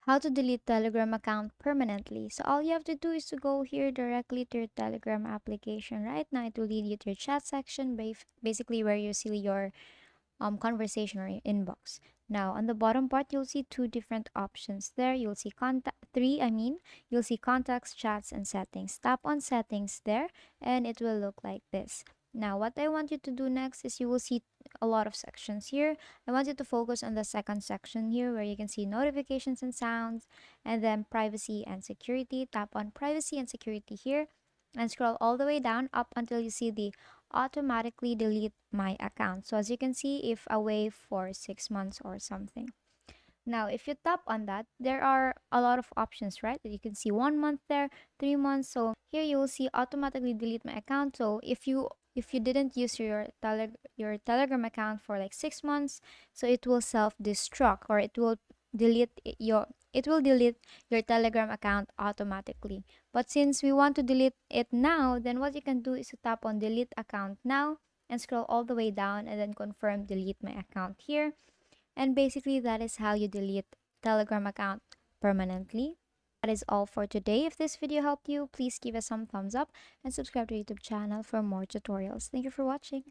How to delete Telegram account permanently. So all you have to do is to go here directly to your Telegram application. Right now, it will lead you to your chat section, basically where you see your conversation or your inbox. Now on the bottom part, you'll see two different options there. You'll see you'll see contacts, chats, and settings. Tap on settings there, and it will look like this. Now, what I want you to do next is you will see a lot of sections here. I want you to focus on the second section here where you can see notifications and sounds, and then privacy and security. Tap on privacy and security here and scroll all the way down up until you see the automatically delete my account. So as you can see, if away for 6 months or something. Now, if you tap on that, there are a lot of options, right? You can see 1 month there, 3 months. So here you will see automatically delete my account. So if you didn't use your Telegram account for like 6 months, so it will self-destruct or it will delete your Telegram account automatically. But since we want to delete it now, then what you can do is to tap on delete account now and scroll all the way down and then confirm delete my account here. And basically, that is how you delete Telegram account permanently. That is all for today. If this video helped you, please give us some thumbs up and subscribe to our YouTube channel for more tutorials. Thank you for watching.